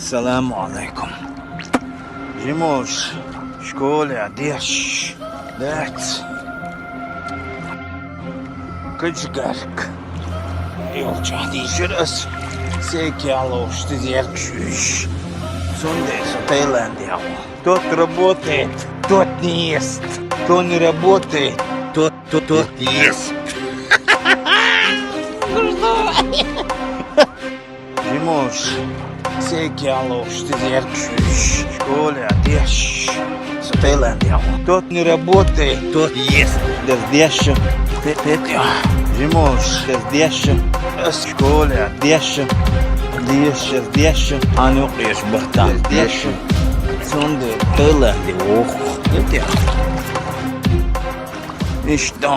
Assalamu alaikum. Жимош, в школе одешь. Дать. Kıçgarık. Yolcu diyeceğiz. Секяло, что зеркшуешь. Сундес, Таиланде. Тот работает, тот не ест. Кто не работает, тот ест. Жимош, секяло, что зеркшуешь. В школе одешь. В Таиланде. Тот не работает, тот ест. Дождешься. Жимош, дождешься. В школе одешь. Дешев, а не укрешь бахтан. Дешев, сонде, Таиланде, ох, это. İşte